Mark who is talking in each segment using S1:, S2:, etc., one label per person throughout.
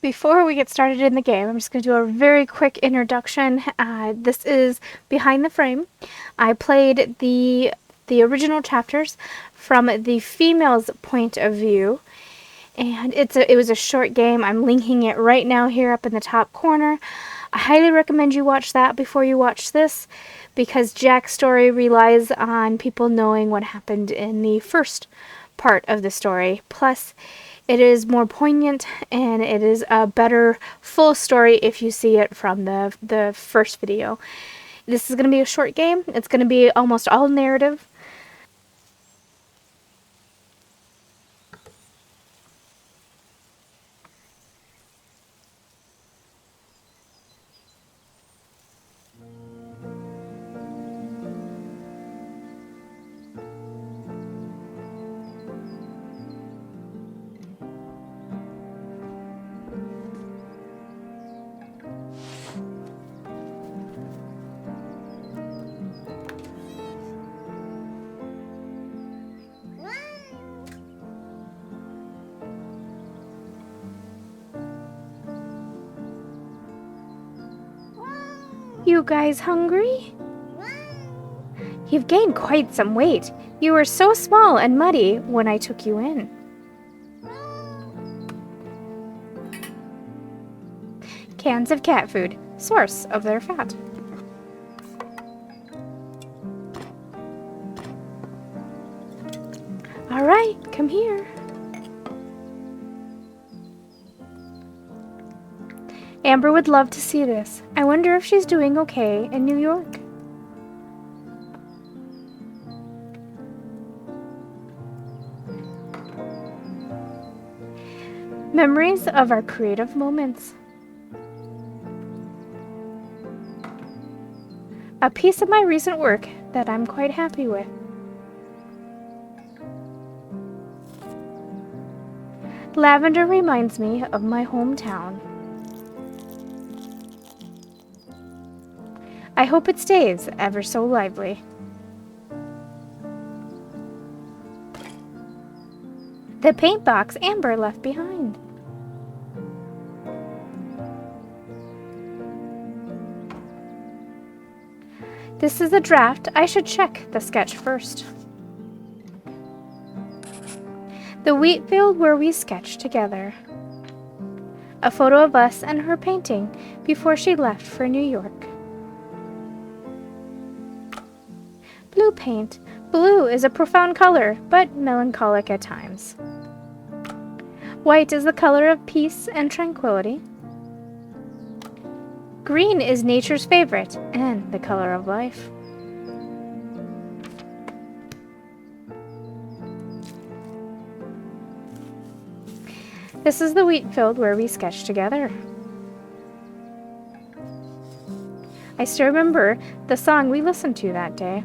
S1: Before we get started in the game, I'm just going to do a very quick introduction. This is Behind the Frame. I played the original chapters from the female's point of view, and it was a short game. I'm linking it right now here up in the top corner. I highly recommend you watch that before you watch this, because Jack's story relies on people knowing what happened in the first part of the story. Plus, it is more poignant, and it is a better full story if you see it from the first video. This is going to be a short game. It's going to be almost all narrative. You guys hungry? You've gained quite some weight. You were so small and muddy when I took you in. Cans of cat food, source of their fat. All right, come here. Amber would love to see this. I wonder if she's doing okay in New York. Memories of our creative moments. A piece of my recent work that I'm quite happy with. Lavender reminds me of my hometown. I hope it stays ever so lively. The paint box Amber left behind. This is a draft. I should check the sketch first. The wheat field where we sketched together. A photo of us and her painting before she left for New York. Blue paint. Blue is a profound color, but melancholic at times. White is the color of peace and tranquility. Green is nature's favorite and the color of life. This is the wheat field where we sketched together. I still remember the song we listened to that day.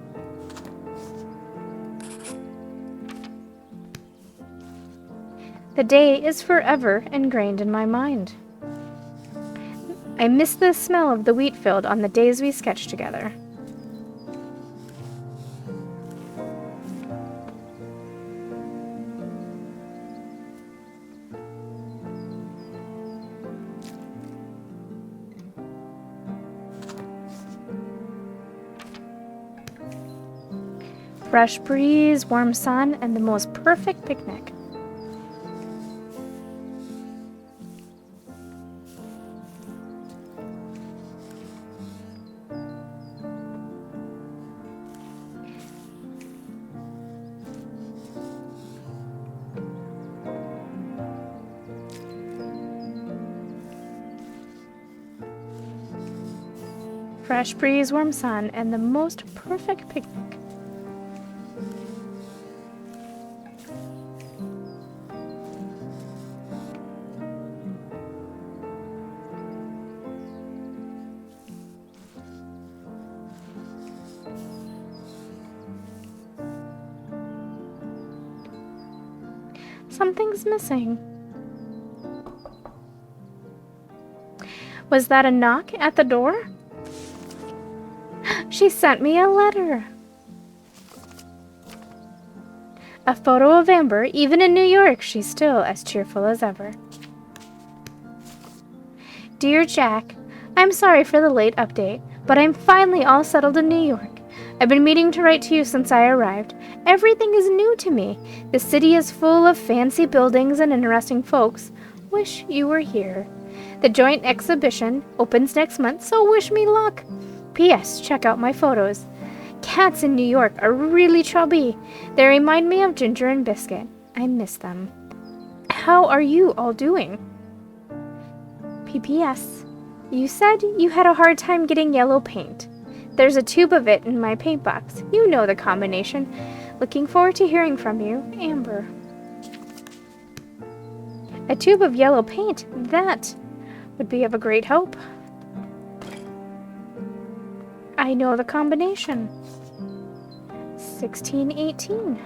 S1: The day is forever ingrained in my mind. I miss the smell of the wheat field on the days we sketched together. Fresh breeze, warm sun, and the most perfect picnic. Fresh breeze, warm sun, and the most perfect picnic. Something's missing. Was that a knock at the door? She sent me a letter. A photo of Amber. Even in New York, she's still as cheerful as ever. Dear Jack, I'm sorry for the late update, but I'm finally all settled in New York. I've been meaning to write to you since I arrived. Everything is new to me. The city is full of fancy buildings and interesting folks. Wish you were here. The joint exhibition opens next month, so wish me luck. P.S. Check out my photos. Cats in New York are really chubby. They remind me of Ginger and Biscuit. I miss them. How are you all doing? P.P.S. You said you had a hard time getting yellow paint. There's a tube of it in my paint box. You know the combination. Looking forward to hearing from you, Amber. A tube of yellow paint? That would be of a great help. I know the combination. 1618.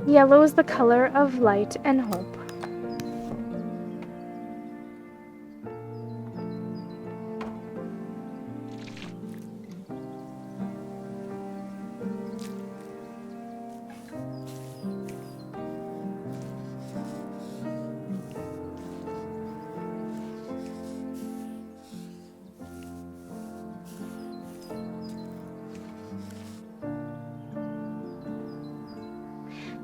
S1: Yellow is the color of light and hope.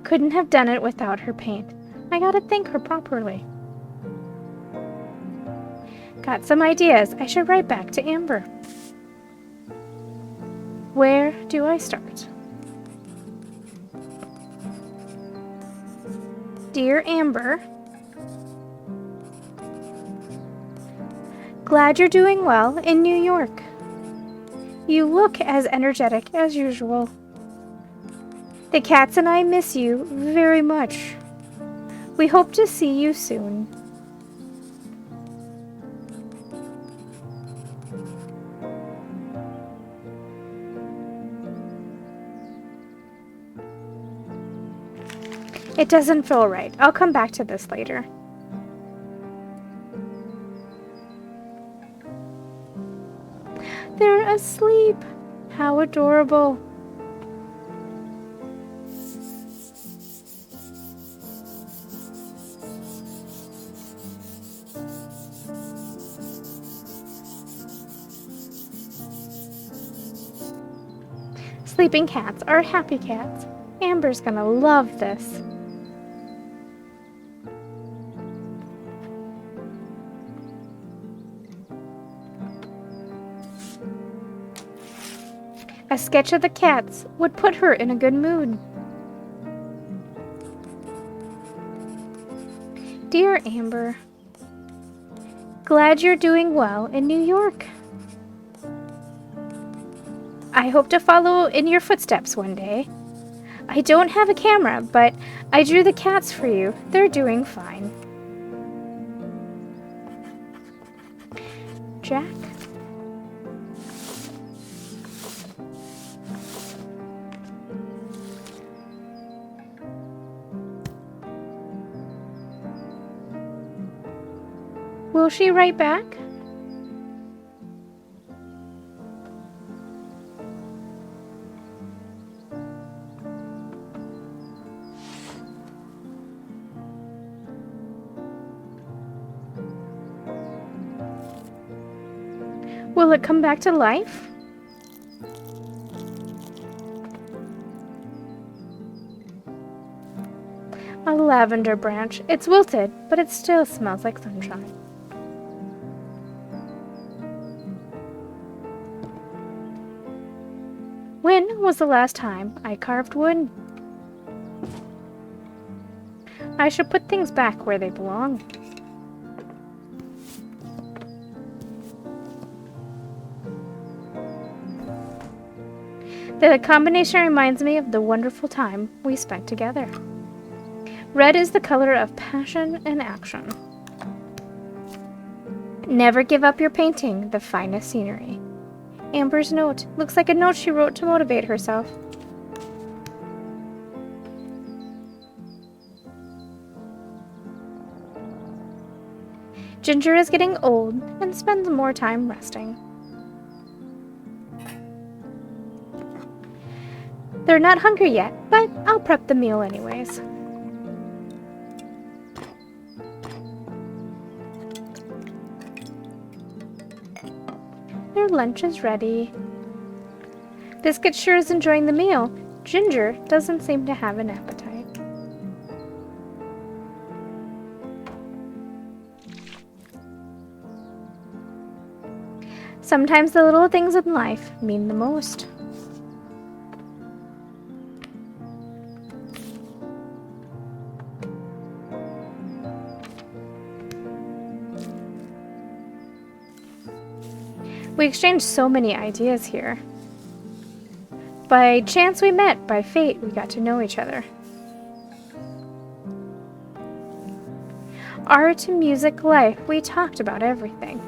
S1: Couldn't have done it without her paint. I gotta thank her properly. Got some ideas. I should write back to Amber. Where do I start? Dear Amber, glad you're doing well in New York. You look as energetic as usual. The cats and I miss you very much. We hope to see you soon. It doesn't feel right. I'll come back to this later. They're asleep. How adorable. Sleeping cats are happy cats. Amber's gonna love this. A sketch of the cats would put her in a good mood. Dear Amber, glad you're doing well in New York. I hope to follow in your footsteps one day. I don't have a camera, but I drew the cats for you. They're doing fine. Jack? Will she write back? Will it come back to life? A lavender branch. It's wilted, but it still smells like sunshine. When was the last time I carved wood? I should put things back where they belong. The combination reminds me of the wonderful time we spent together. Red is the color of passion and action. Never give up your painting the finest scenery. Amber's note. Looks like a note she wrote to motivate herself. Ginger is getting old and spends more time resting. They're not hungry yet, but I'll prep the meal anyways. Their lunch is ready. Biscuit sure is enjoying the meal. Ginger doesn't seem to have an appetite. Sometimes the little things in life mean the most. We exchanged so many ideas here. By chance we met, by fate we got to know each other. Art, music, life, we talked about everything.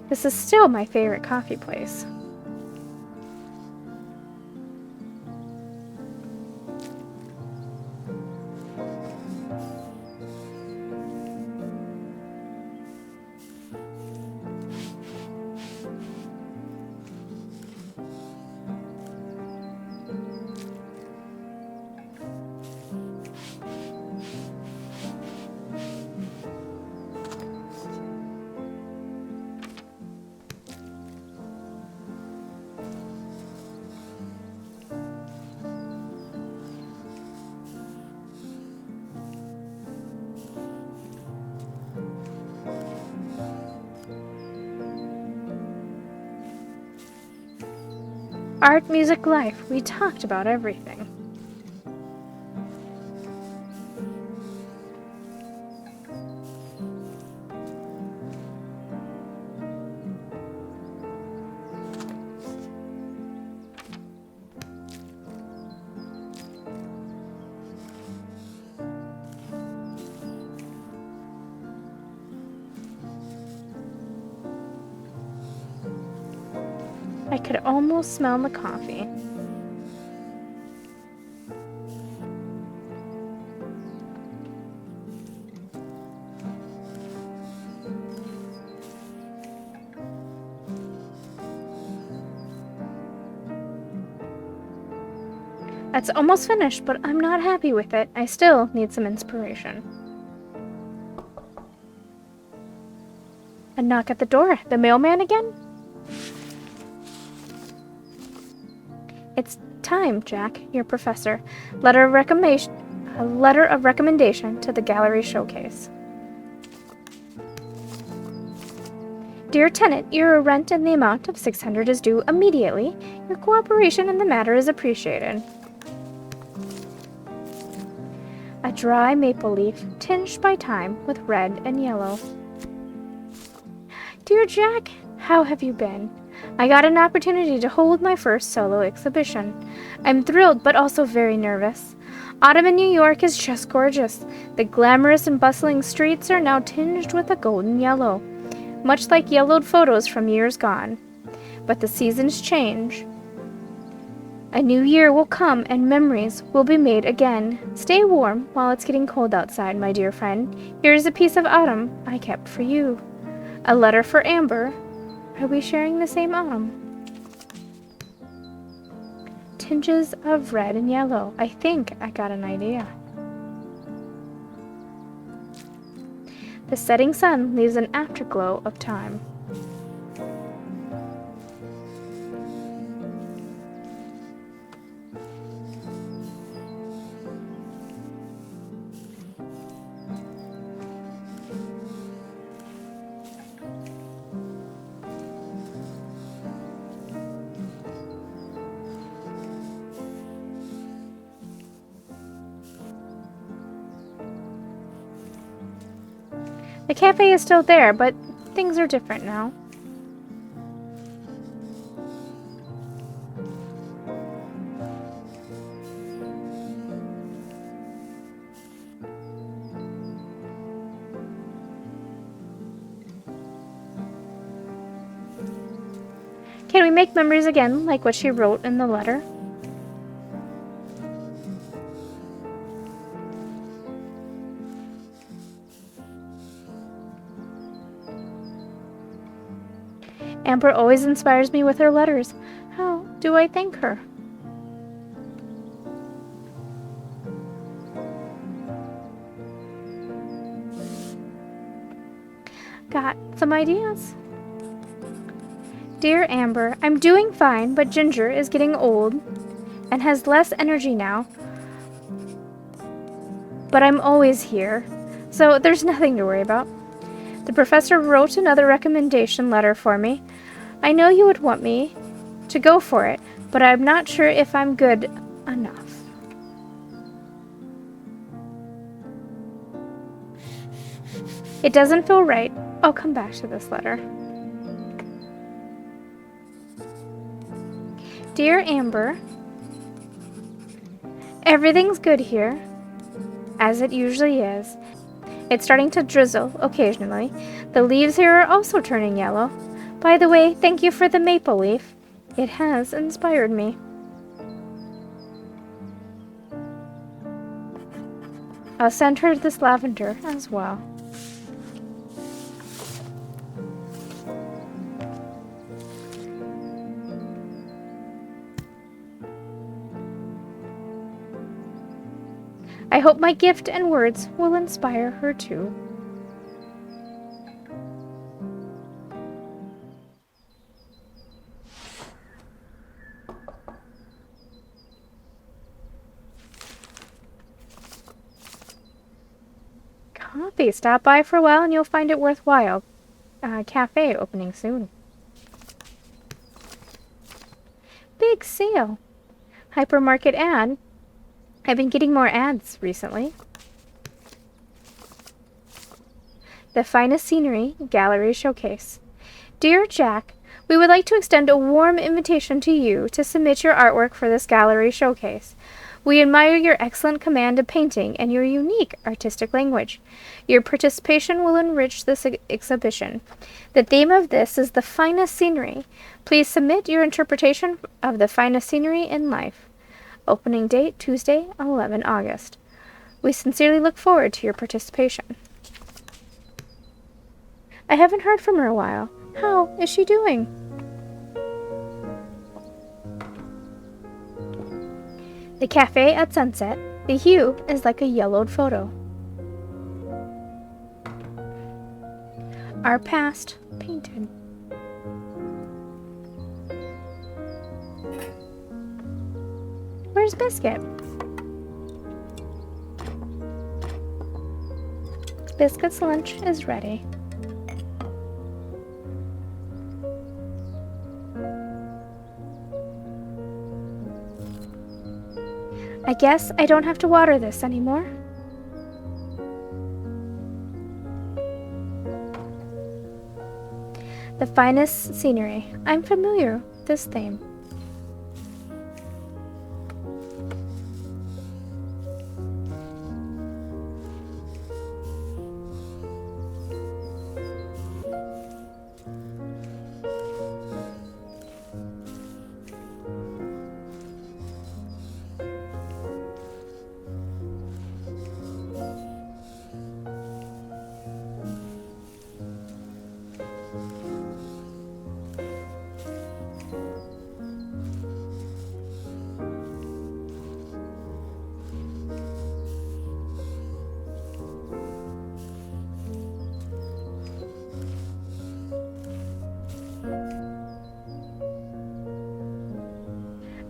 S1: This is still my favorite coffee place. Art, music, life, we talked about everything. I could almost smell the coffee. It's almost finished, but I'm not happy with it. I still need some inspiration. A knock at the door. The mailman again? It's time, Jack, your professor. A letter of recommendation to the gallery showcase. Dear tenant, your rent in the amount of 600 is due immediately. Your cooperation in the matter is appreciated. A dry maple leaf tinged by time with red and yellow. Dear Jack, how have you been? I got an opportunity to hold my first solo exhibition. I'm thrilled, but also very nervous. Autumn in New York is just gorgeous. The glamorous and bustling streets are now tinged with a golden yellow, much like yellowed photos from years gone. But the seasons change. A new year will come and memories will be made again. Stay warm while it's getting cold outside, my dear friend. Here is a piece of autumn I kept for you. A letter for Amber. Are we sharing the same autumn? Tinges of red and yellow. I think I got an idea. The setting sun leaves an afterglow of time. The cafe is still there, but things are different now. Can we make memories again, like what she wrote in the letter? Amber always inspires me with her letters. How do I thank her? Got some ideas. Dear Amber, I'm doing fine, but Ginger is getting old and has less energy now. But I'm always here, so there's nothing to worry about. The professor wrote another recommendation letter for me. I know you would want me to go for it, but I'm not sure if I'm good enough. It doesn't feel right. I'll come back to this letter. Dear Amber, everything's good here, as it usually is. It's starting to drizzle occasionally. The leaves here are also turning yellow. By the way, thank you for the maple leaf. It has inspired me. I'll send her this lavender as well. I hope my gift and words will inspire her too. Coffee. Stop by for a while and you'll find it worthwhile. Cafe opening soon. Big sale. Hypermarket ad. I've been getting more ads recently. The finest scenery gallery showcase. Dear Jack, we would like to extend a warm invitation to you to submit your artwork for this gallery showcase. We admire your excellent command of painting and your unique artistic language. Your participation will enrich this exhibition. The theme of this is the finest scenery. Please submit your interpretation of the finest scenery in life. Opening date, Tuesday, 11 August. We sincerely look forward to your participation. I haven't heard from her in a while. How is she doing? The cafe at sunset. The hue is like a yellowed photo. Our past painted. Where's Biscuit? Biscuit's lunch is ready. I guess I don't have to water this anymore. The finest scenery. I'm familiar with this theme.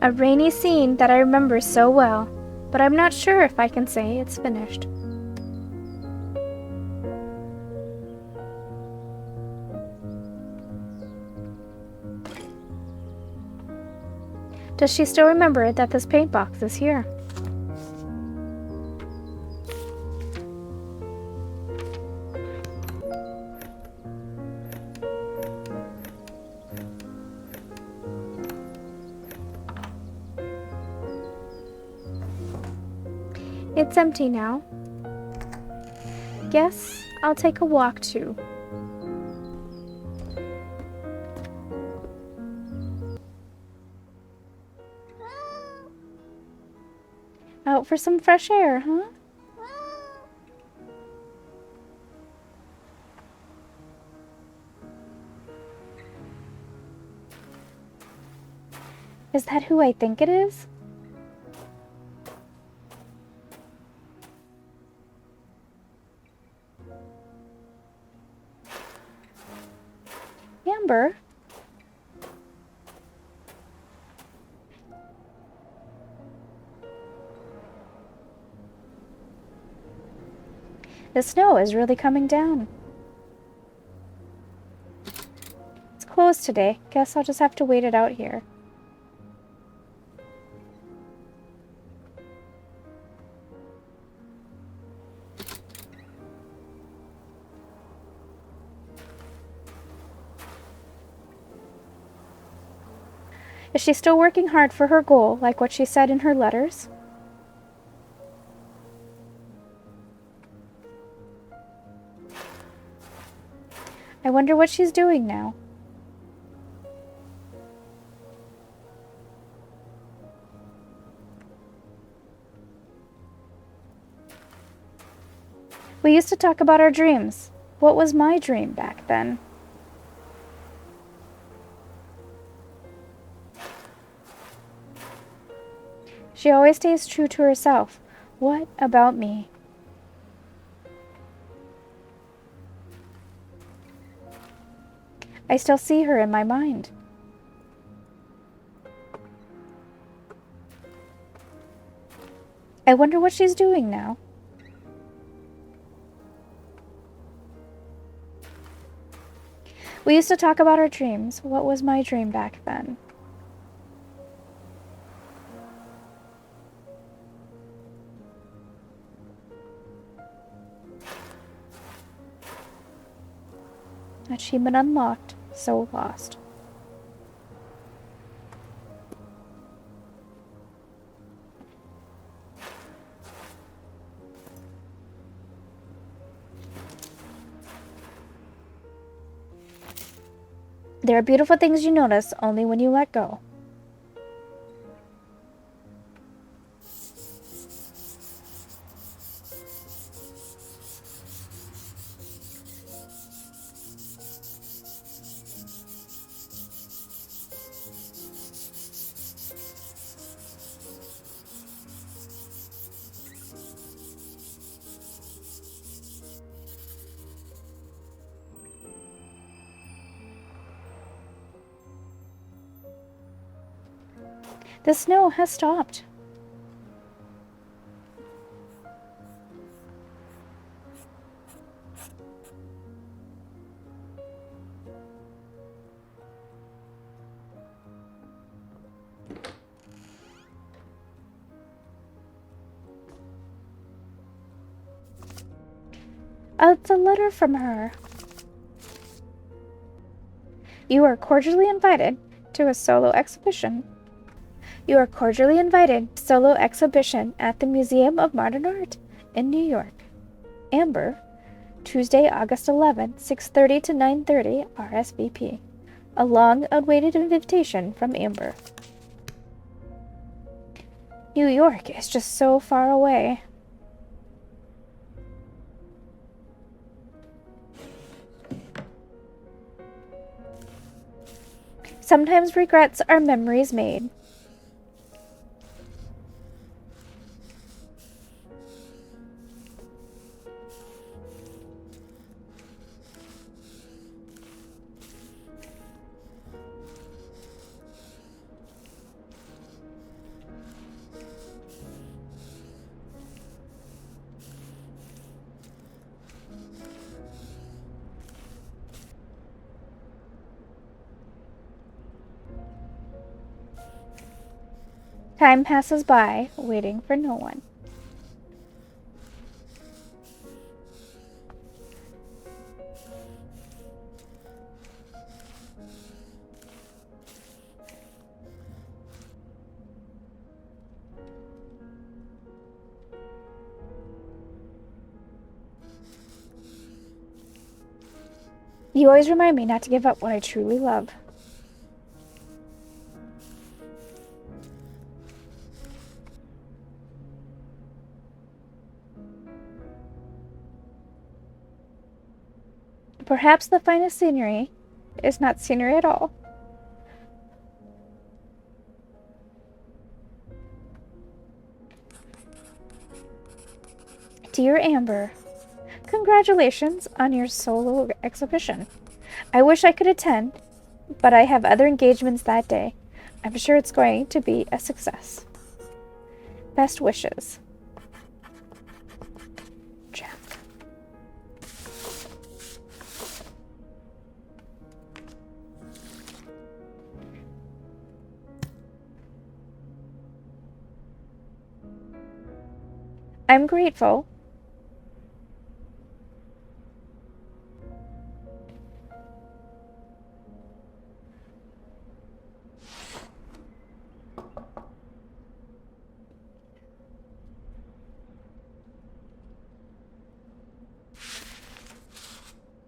S1: A rainy scene that I remember so well, but I'm not sure if I can say it's finished. Does she still remember that this paint box is here? It's empty now. Guess I'll take a walk too. Out for some fresh air, huh? Is that who I think it is? Amber? The snow is really coming down. It's closed today. Guess I'll just have to wait it out here. Is she still working hard for her goal, like what she said in her letters? I wonder what she's doing now. We used to talk about our dreams. What was my dream back then? She always stays true to herself. What about me? I still see her in my mind. I wonder what she's doing now. We used to talk about our dreams. What was my dream back then? Achievement unlocked. So lost. There are beautiful things you notice only when you let go. The snow has stopped. It's a letter from her. You are cordially invited to a solo exhibition. You are cordially invited to solo exhibition at the Museum of Modern Art in New York. Amber, Tuesday, August 11th, 6:30 to 9:30, RSVP. A long-awaited invitation from Amber. New York is just so far away. Sometimes regrets are memories made. Time passes by, waiting for no one. You always remind me not to give up what I truly love. Perhaps the finest scenery is not scenery at all. Dear Amber, congratulations on your solo exhibition. I wish I could attend, but I have other engagements that day. I'm sure it's going to be a success. Best wishes. Jack. I'm grateful.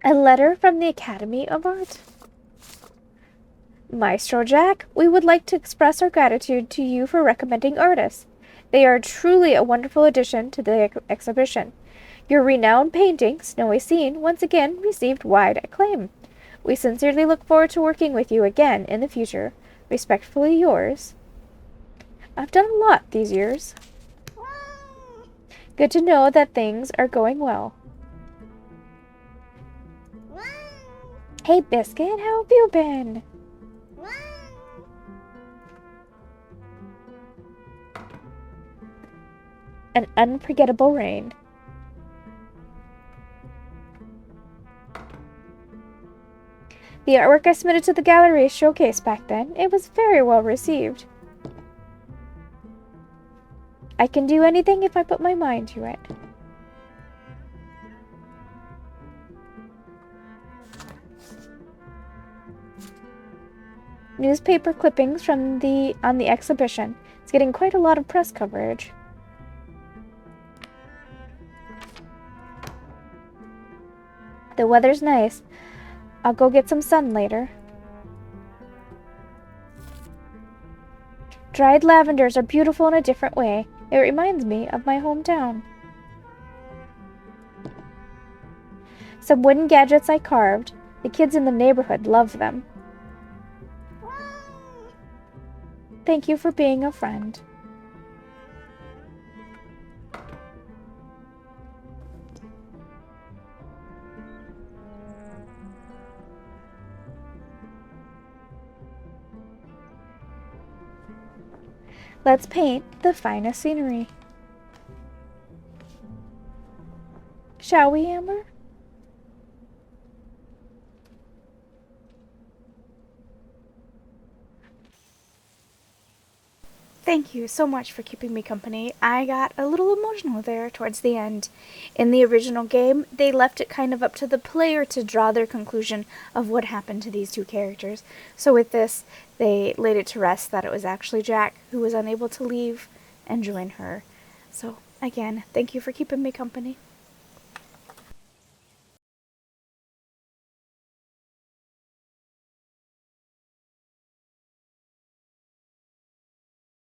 S1: A letter from the Academy of Art. Maestro Jack, we would like to express our gratitude to you for recommending artists. They are truly a wonderful addition to the exhibition. Your renowned painting, Snowy Scene, once again received wide acclaim. We sincerely look forward to working with you again in the future. Respectfully yours. I've done a lot these years. Good to know that things are going well. Hey, Biscuit, how have you been? An unforgettable rain. The artwork I submitted to the gallery showcase back then, it was very well received. I can do anything if I put my mind to it. Newspaper clippings from on the exhibition. It's getting quite a lot of press coverage. The weather's nice. I'll go get some sun later. Dried lavenders are beautiful in a different way. It reminds me of my hometown. Some wooden gadgets I carved. The kids in the neighborhood love them. Thank you for being a friend. Let's paint the finest scenery. Shall we, Amber? Thank you so much for keeping me company. I got a little emotional there towards the end. In the original game, they left it kind of up to the player to draw their conclusion of what happened to these two characters. So with this, they laid it to rest that it was actually Jack who was unable to leave and join her. So again, thank you for keeping me company.